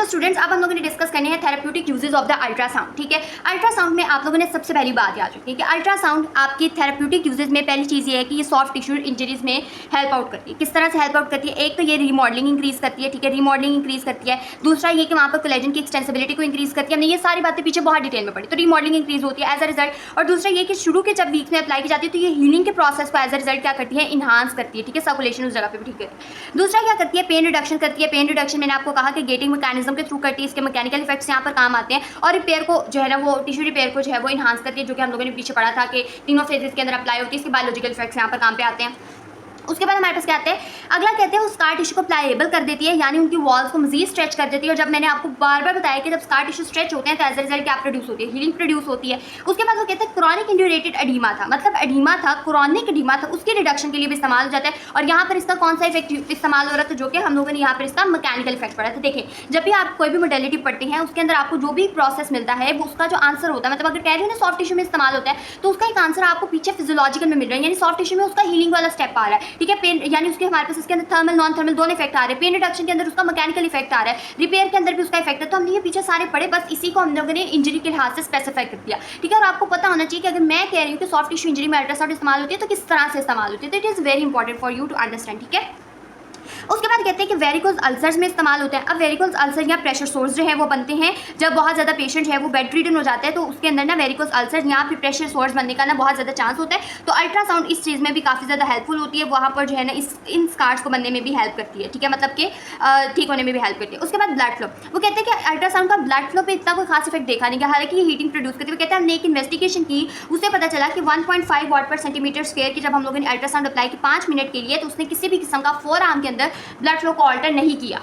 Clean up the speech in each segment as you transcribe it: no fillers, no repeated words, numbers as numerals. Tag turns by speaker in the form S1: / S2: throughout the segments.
S1: तो स्टूडेंट्स अब हम लोगों ने डिस्कस करने हैं therapeutic uses of the ultrasound. ठीक है, अल्ट्रासाउंड में आप लोगों ने सबसे पहली बात याद रखनी है कि अल्ट्रासाउंड आपकी थेरेप्यूटिक यूजेस में पहली चीज़ ये है कि ये सॉफ्ट टिश्यू इंजरीज में हेल्प आउट करती है। किस तरह से हेल्प आउट करती है? एक तो ये रीमॉडलिंग इंक्रीज करती है, ठीक है, रीमॉडलिंग इंक्रीज करती है। दूसरा ये कि वहाँ पर कोलेजन की एक्सटेंसिबिलिटी को इंक्रीज करती है। हमने ये सारी बातें पीछे बहुत डिटेल में पढ़ी, तो रीमॉडलिंग इंक्रीज होती है एज अ रिजल्ट। और दूसरा ये कि शुरू के जब वीक्स में अप्लाई की जाती है तो ये हीलिंग के प्रोसेस को एज अ रिजल्ट क्या करती है? इन्हांस करती है, ठीक है, सर्कुलेशन उस जगह पे भी ठीक है। दूसरा क्या करती है? पेन रिडक्शन करती है। पेन रिडक्शन मैंने आपको कहा कि गेटिंग मैकेनिज्म के थ्रू करती है, इसके मैकेनिकल इफेक्ट्स यहाँ पर काम आते हैं। और रिपेयर को जो है ना, वो टिश्यू रिपेयर को जो है वो इन्हांस करती है, जो कि हम लोगों ने पीछे पढ़ा था कि तीनों फेजेस के अंदर अप्लाई होती है। इसके बायोलॉजिकल इफेक्ट्स यहाँ पर काम पे आते हैं। उसके बाद हमारे पास क्या आते हैं? अगला कहते हैं वो स्कार टिश्यू को प्लाएबल कर देती है, यानी उनकी वॉल्स को मजीद स्ट्रेच कर देती है। और जब मैंने आपको बार बार बताया कि जब स्कार टिश्यू स्ट्रेच होते हैं तो एज अ रिजल्ट क्या प्रोड्यूस होती है? हीलिंग प्रोड्यूस होती है। उसके बाद वो कहते हैं क्रॉनिक इंड्यूरेटेड एडीमा था, मतलब एडीमा था, क्रॉनिक एडीमा था, उसके रिडक्शन के लिए भी इस्तेमाल हो जाता है। और यहाँ पर इसका कौन सा इफेक्ट इस्तेमाल हो रहा था? जो कि हम लोगों ने यहाँ पर इसका मैकेनिकल इफेक्ट पढ़ा था। देखिए, जब भी आप कोई भी मोडेलिटी पढ़ते हैं उसके अंदर आपको जो भी प्रोसेस मिलता है वो उसका जो आंसर होता है, मतलब अगर कह रही हो ना सॉफ्ट टिश्यू में इस्तेमाल होता है तो उसका एक आंसर आपको पीछे फिजियोलॉजिकल में मिल रहा है, यानी सॉफ्ट टिश्यू में उसका हीलिंग वाला स्टेप आ रहा है, ठीक है। पेन यानी उसके हमारे पास इसके अंदर थर्मल नॉन थर्मल दोनों इफेक्ट आ रहे हैं। पेन रिडक्शन के अंदर उसका मैकेनिकल इफेक्ट आ रहा है, रिपेयर के अंदर भी उसका इफेक्ट है। तो हमने ये पीछे सारे पढ़े, बस इसी को हम लोगों ने इंजरी के लिहाज से स्पेसिफाई कर दिया, ठीक है। और आपको पता होना चाहिए कि अगर मैं कह रही हूँ कि सॉफ्ट टिश्यू इंजरी में अल्ट्रासाउंड इस्तेमाल होती है तो किस तरह से इस्तेमाल होती है, तो it is very important for you to understand, ठीक है। उसके बाद कहते हैं कि वेरिकोज अल्सर्स में इस्तेमाल होता है। अब वेरिकोज अल्सर या प्रेशर सोर्स जो है वो बनते हैं जब बहुत ज़्यादा पेशेंट है वो बेड रिडन हो जाता है, तो उसके अंदर ना वेरिकोज अल्सर यहाँ पे प्रेशर सोर्स बनने का ना बहुत ज़्यादा चांस होता है। तो अल्ट्रासाउंड इस चीज़ में भी काफ़ी ज़्यादा हेल्पफुल होती है, वहाँ पर जो है ना इन स्कार्स को बनने में भी हेल्प करती है, ठीक है, मतलब कि ठीक होने में भी हेल्प करती है। उसके बाद ब्लड फ्लो, वो कहते हैं कि अल्ट्रासाउंड का ब्लड फ्लो पर इतना कोई खास इफेक्ट देखा नहीं गया, हालांकि ये हीटिंग प्रोड्यूस करती है। वो कहते हैं हमने एक इन्वेस्टिगेशन की, उससे पता चला कि 1.5 वाट पर सेंटीमीटर स्क्वायर की जब हम लोगों ने अल्ट्रासाउंड अप्लाई की 5 मिनट के लिए, तो उसने किसी भी किस्म का फोर आर्म के अंदर ब्लड फ्लो को ऑल्टर नहीं किया।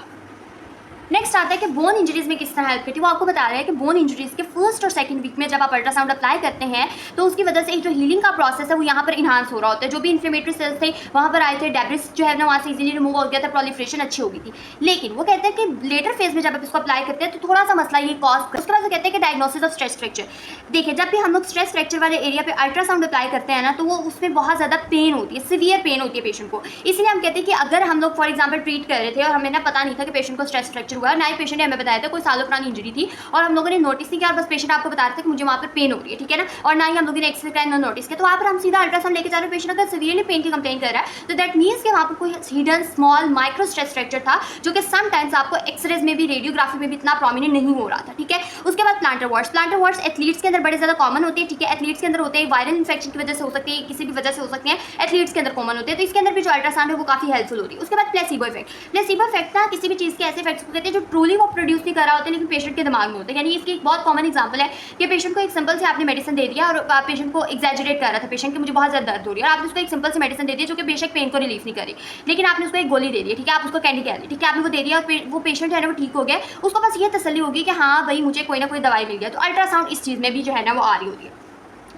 S1: नेक्स्ट आता है कि बोन इंजरीज में किस तरह हेल्प करती है। वो आपको बता रहा है कि बोन इंजरीज के फर्स्ट और सेकंड वीक में जब आप अल्ट्रासाउंड अप्लाई करते हैं तो उसकी वजह से जो हीलिंग का प्रोसेस है वो यहाँ पर इन्हांस हो रहा होता है। जो भी इन्फ्लेमेटरी सेल्स थे वहाँ पर आए थे, डेब्रिस जो है ना वहाँ से इजीली रिमूव हो गया था, प्रोलिफरेशन अच्छी हो गई थी। लेकिन वो कहते हैं कि लेटर फेज में जब आप इसको अप्लाई करते हैं तो थोड़ा सा मसला ये कॉज कर। उसके बाद वो कहते हैं कि डायग्नोसिस ऑफ स्ट्रेस फ्रैक्चर। देखिए, जब भी हम लोग स्ट्रेस फ्रैक्चर वाले एरिया पे अल्ट्रासाउंड अप्लाई करते हैं ना तो वो उसमें बहुत ज़्यादा पेन होती है, सीवियर पेन होती है पेशेंट को। इसलिए हम कहते हैं कि अगर हम लोग फॉर एग्जाम्पल ट्रीट कर रहे थे और हमें ना पता नहीं था कि पेशेंट को स्ट्रेस फ्रैक्चर हुआ, ना ही पेशेंट ने हमें बताया था, कोई सालों पुरानी इंजरी थी और हम लोगों ने नोटिस नहीं किया और बस पेशेंट आपको बता रहे थे कि मुझे वहाँ पर पेन हो रही है, ठीक है ना, और ना ही हम लोगों ने एक्सरे का नोटिस किया, तो वहाँ पर हम सीधा अल्ट्रासाउंड लेके जा रहे हैं। पेशेंट अगर सीवियरली पेन की कंप्लेन कर रहा है तो दैट मीन्स कि वहाँ पर कोई hidden small micro stress fracture था जो कि समटाइम्स आपको एक्सरेज में भी रेडियोग्राफी में भी इतना प्रोमिनेंट नहीं हो रहा था, ठीक है। उसके बाद plantar warts. Plantar warts athletes के अंदर बड़े ज़्यादा कॉमन होते हैं, ठीक है। एथलीट्स के अंदर होते हैं, वायरल इन्फेक्शन की वजह से हो सकती है, किसी भी वजह से हो सकते हैं, एथलीट्स के अंदर कॉमन होते हैं, तो इसके अंदर भी जो अल्ट्रासाउंड है वो काफ़ी हेल्पफुल होती है। उसके बाद प्लेसिबो इफेक्ट। प्लेसिबो इफेक्ट ना किसी भी चीज़ के ऐसे इफेक्ट्स को कहते हैं जो ट्रूली वो प्रोड्यूस नहीं कर रहा होता लेकिन पेशेंट के दिमाग में होता है। यानी इसकी एक बहुत कॉमन एग्जांपल है कि पेशेंट को एक सिंपल से आपने मेडिसिन दे दिया और पेशेंट को एग्जैजरेट कर रहा था, पेशेंट की मुझे बहुत ज़्यादा दर्द हो रही है और आपने उसको एक सिंपल से मेडिसिन दे दी जो कि बेशक पेन को रिलीफ नहीं करी, लेकिन आपने उसको एक गोली दे दी, ठीक है, आप उसको कैंडी कह ली, ठीक है, आपने वो दे दिया और वो पेशेंट है ना वो ठीक हो गया, उसको बस ये तसल्ली होगी कि हाँ भाई मुझे कोई ना कोई दवाई मिल गया। तो अल्ट्रासाउंड इस चीज़ में भी जो है ना वो आ रही होती है।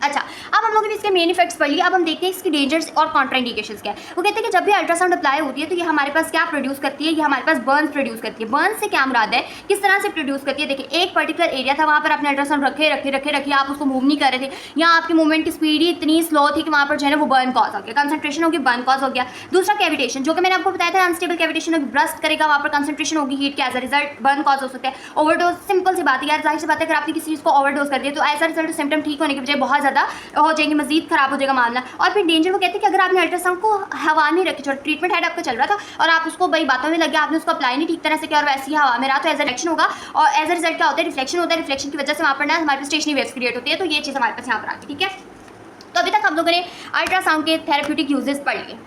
S1: अच्छा, अब हम लोगों ने इसके मेन इफेक्ट्स पढ़ लिए, अब हम देखते हैं इसकी डेंजर्स और कॉन्ट्राइंडिकेशंस क्या है। वो कहते हैं कि जब भी अल्ट्रासाउंड अप्लाई होती है तो ये हमारे पास क्या प्रोड्यूस करती है? ये हमारे पास बर्न्स प्रोड्यूस करती है। बर्न से क्या मुराद है, किस तरह से प्रोड्यूस करती है? देखिए, एक पर्टिकुलर एरिया था, वहाँ पर आपने अल्ट्रासाउंड रखे आप उसको मूव नहीं कर रहे थे, या आपके मूवमेंट की स्पीड ही इतनी स्लो थी कि वहाँ पर जो है ना वो बर्न कॉज हो गया, कंसंट्रेशन होगी, बर्न कॉज हो गया। दूसरा कैविटेशन, जो कि मैंने आपको बताया था अनस्टेबल कैविटेशन होगी, ब्रस्ट करेगा, वहाँ पर कंसंट्रेशन होगी हीट के, as a result burn cause हो सकता है। ओवरडोज, सिंपल सी बात है यार, जाहिर सी बात है, अगर आपने किसी चीज़ को ओवरडोज कर दिया तो एज अ रिजल्ट सिम्टम ठीक होने की बजाय बहुत ज़्यादा हो जाएंगे, मजीद खराब हो जाएगा मामला। और फिर डेंजर, वो कहते हैं कि अगर आपने अल्ट्रासाउंड को हवा में रखी, ट्रीटमेंट हेड आपका चल रहा था और आप उसको बड़ी बातों में लग गया, आपने उसको अप्लाई नहीं ठीक तरह से किया और वैसे ही हवा में रहा, तो एज अ रिएक्शन होगा और एज अ रिजल्ट क्या होता है? रिफ्लेक्शन होता है। रिफ्लेक्शन की वजह से वहाँ पर ना हमारे पास स्टेशनरी वेव्स क्रिएट होती है, तो ये चीज़ हमारे पास यहाँ पर आती है, ठीक है। तो अभी तक हम लोगों ने अल्ट्रासाउंड के थेरेप्यूटिक यूजेस पढ़ लिए।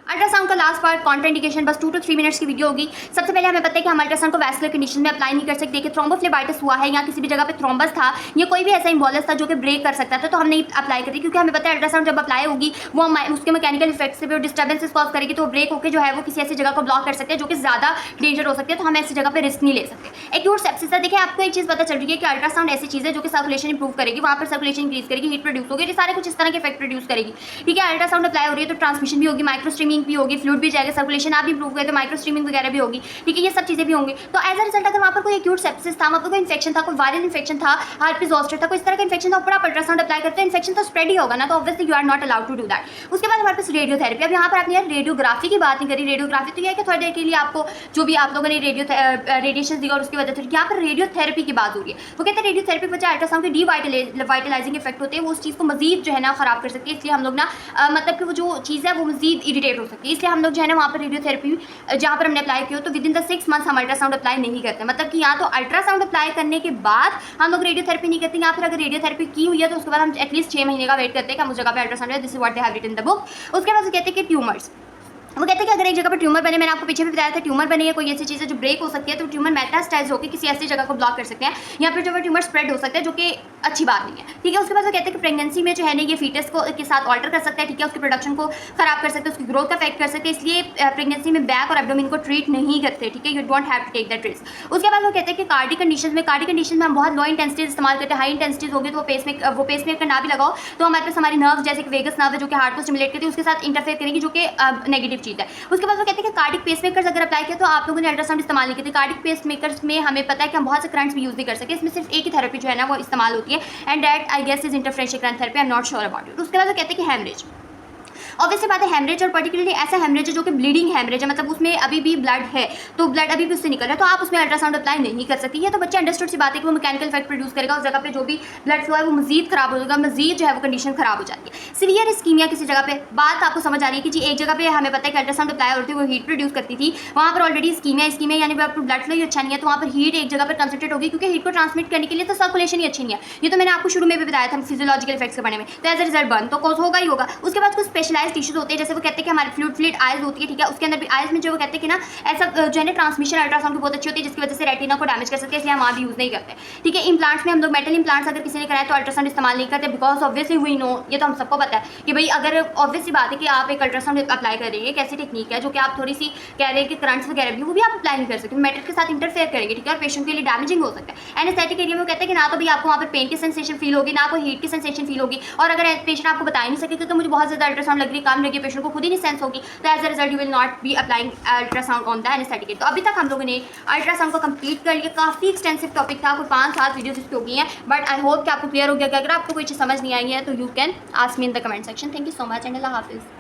S1: अल्ट्रासाउंड का लास्ट पार्ट कॉन्ट्राइंडिकेशन, बस 2 to 3 मिनट्स की वीडियो होगी। सबसे पहले हमें पता है कि हम अल्ट्रासाउंड को वैस्कुलर कंडीशन में अप्लाई नहीं कर सकते। देखिए, थ्रोम्बोफ्लेबाइटिस हुआ है या किसी भी जगह पे थ्रोम्बस था या कोई भी ऐसा इम्बोलस था जो कि ब्रेक कर सकता था, तो हम नहीं अप्लाई करते, क्योंकि हमें पता है अल्ट्रासाउंड जब अप्लाई होगी वो उसके मैकेनिकल इफेक्ट से भी डिस्टर्बेंसेस कॉज करेगी, तो ब्रेक होकर जो है वो किसी ऐसी जगह को ब्लॉक कर सकते हैं जो कि ज़्यादा डेंजर हो सकती है, तो हम ऐसी जगह पर रिस्क नहीं ले सकते। एक्यूट सेप्सिस है, देखिए आपको एक चीज़ पता चल रही है कि अल्ट्रासाउंड ऐसी चीज़ है जो कि सर्कुलेशन इंप्रूव करेगी, वहाँ पर सर्कुलेशन इंक्रीज करेगी, हीट प्रोड्यूस होगी, ये सारे कुछ इस तरह के इफेक्ट प्रोड्यूस करेगी, ठीक है। अल्ट्रासाउंड अप्लाई हो रही है तो ट्रांसमिशन भी होगी, माइक्रो स्ट्रीमिंग स्ट्रीमिंग भी होगी, फ्लूइड भी जाएगा, सर्कुलेशन आप भी इंप्रूव करें तो माइक्रो स्ट्रीमिंग वगैरह भी होगी, ठीक है, ये सब चीज़ें भी होंगी। तो एज अ रिजल्ट अगर वहाँ पर कोई एक्यूट सेप्सिस था, वहाँ पर कोई इन्फेक्शन था, कोई वायरल इन्फेक्शन था, हार्पिस जोस्टर था, कोई इस तरह का इन्फेक्शन था, ऊपर आप अल्ट्रासाउंड अप्लाई करते हैं, इन्फेक्शन तो स्प्रेड ही होगा ना, तो obviously you are not allowed to do that. उसके बाद हमारे पास रेडियोथेरेपी। अब यहाँ पर आपने यार रेडियोग्राफी की बात नहीं करी। रेडियोग्राफी तो यह है कि थोड़ी देर के लिए आपको जो भी आप लोगों ने रेडिएशन दिया और उसकी वजह से यहाँ पर रेडियोथेरेपी की बात हो रही है। वो कहते हैं रेडियोथेरेपी की वजह अल्ट्रासाउंड के डिवाइटलाइजिंग इफेक्ट होते हैं, वो उस चीज़ को मजीद जो है ना खराब कर सकती है, इसलिए हम लोग ना मतलब कि वो जो चीज़ है वो मजीद इरिटेट हो सकती है, इसलिए हम लोग जो है ना वहाँ पर रेडियोथेरेपी जहाँ पर हमने अप्लाई किया तो विद इन द 6 मंथ्स हम अल्ट्रासाउंड अप्लाई नहीं करते। मतलब कि यहाँ तो अल्ट्रासाउंड अप्लाई करने के बाद हम लोग रेडियोथेरेपी नहीं करते, या फिर अगर रेडियोथेरेपी की हुई है तो उसके बाद हम एटलीस्ट 6 महीने का वेट करते हैं कि हम उस जगह पे अल्ट्रासाउंड है। This is what they have written in the book. उसके बाद वो कहते हैं कि ट्यूमर्स, वो कहते हैं कि अगर एक जगह पर ट्यूमर बने, मैंने आपको पीछे भी बताया था ट्यूमर बने या कोई ऐसी चीज़ है जो ब्रेक हो सकती है, तो ट्यूमर मेटास्टाइज होकर किसी ऐसी जगह को ब्लॉक कर सकते हैं, या फिर जो है ट्यूमर स्प्रेड हो सकता है, जो कि अच्छी बात नहीं है, ठीक है। उसके बाद वो कहते हैं कि प्रेगनेंसी में जो है ना ये फीटस को के साथ ऑल्टर कर सकता है, ठीक है, उसकी प्रोडक्शन को खराब कर सकते हैं, उसकी ग्रोथ का अफेक्ट कर सकते हैं, इसलिए प्रेगनेंसी में बैक और एब्डोमेन को ट्रीट नहीं करते, ठीक है, you don't have to take that risk. उसके बाद वो कहते हैं कि कार्डिक कंडीशन में हम बहुत लो इंटेंसिटीज इस्तेमाल करते हैं, हाई इंटेंसिटीज होगी तो वो पेसमेकर ना भी लगाओ तो हमारे पास हमारी नर्व जैसे कि वेगस नर्व है जो कि हार्ट को स्टिमुलेट करती है, उसके साथ इंटरफेयर करेगी, जो कि नेगेटिव चीज़ है। उसके बाद वो कहते हैं कि कार्डिक पेसमेकर्स अगर अप्लाई किया तो आप लोगों ने अल्ट्रासाउंड इस्तेमाल नहीं किया। कार्डिक पेसमेकर्स में हमें पता है कि हम बहुत से करंट्स भी यूज़ नहीं कर सकते, इसमें सिर्फ एक ही थेरेपी जो है ना वो इस्तेमाल होती है, and that I guess is interferential current therapy, I am not sure about it. उसके बाद वो कहते हैं कि हेमरेज, ऑब्वियसली बात है हेमरेज, और पर्टिकुलरली ऐसा हेमरेज है जो कि ब्लीडिंग हेमरेज है, मतलब उसमें अभी भी ब्लड है, तो ब्लड अभी भी उससे निकल रहा है, तो आप उसमें अल्ट्रासाउंड अप्लाई नहीं कर सकती है। तो बच्चे अंडरस्टूड सी बात है कि वो मैकेनिकल इफेक्ट प्रोड्यूस करेगा, उस जगह पे जो भी ब्लड फ्लो है वो मजीद खराब हो जाएगा, मजीद जो है वो कंडीशन खराब हो जाती है। सीवियर इस्कीमिया किसी जगह पे, बात आपको समझ आ रही है कि जी एक जगह पे हमें पता है कि अल्ट्रासाउंड अप्लाई होती है, वो हीट प्रोड्यूस करती थी, वहाँ पर ऑलरेडी इस्कीमिया यानी ब्लड फ्लो ही अच्छा नहीं है, तो वहाँ पर हीट एक जगह पर कंसंट्रेट होगी, क्योंकि हीट को ट्रांसमिट करने के लिए तो सर्कुलेशन ही अच्छी नहीं है। ये तो मैंने आपको शुरू में भी बताया था फिजियोलॉजिकल इफेक्ट्स के बारे में, तो एज अ रिजल्ट बर्न तो कॉज होगा ही होगा। उसके बाद कुछ स्पेशलाइज्ड टिश्यूज होते हैं, जैसे वो कहते हैं कि हमारी फ्लूइड आइज होती है, ठीक है, उसके अंदर भी आइज में जो वो कहते हैं कि ना ऐसा जो है ना ट्रांसमिशन अल्ट्रासाउंड की बहुत अच्छी होती है, जिसकी वजह से रेटिना को डैमेज कर सकते हैं, इसलिए हम वहाँ भी यूज़ नहीं करते, ठीक है। इम्प्लांट्स में हम लोग मेटल इम्प्लांट्स अगर किसी ने कराया तो अल्ट्रासाउंड इस्तेमाल नहीं करते, बिकॉज ऑब्वियसली वी नो, ये तो हम सबको पता है कि भाई अगर ऑब्वियसली बात है कि आप एक अल्ट्रासाउंड अप्लाई कर रही है, कैसी टेक्निक है जो कि आप थोड़ी सी कह रहे हैं कि करंट्स वगैरह भी वो भी आप अप्लाई नहीं कर सकते, मेटल के साथ इंटरफेयर करेंगे, ठीक है, और पेशेंट के लिए डैमेजिंग हो सकता है। एनेस्थेटिक एरिया में कहते हैं कि ना तो भी आपको वहाँ पर पेन की सेंसेशन फील होगी, ना कोई हीट की सेंसेशन फील होगी, और अगर पेशेंट आपको बता ही नहीं सकेगा तो मुझे बहुत ज़्यादा अल्ट्रासाउंड लग रही है, काम लगी, पेशेंट को खुद ही नहीं सेंस होगी, तो as a result you will not be applying ultrasound on the anaesthetic. तो अभी तक हम लोगों ने अल्ट्रासाउंड को कंप्लीट कर लिया, काफ़ी एक्सटेंसिव टॉपिक था, कोई 5-7 वीडियोस इस पे हो गई हैं, बट आई होप कि आपको क्लियर हो गया कि अगर आपको कोई चीज़ समझ नहीं आई है तो you can ask me in the comment section. Thank you so much and अल्लाह हाफिज़।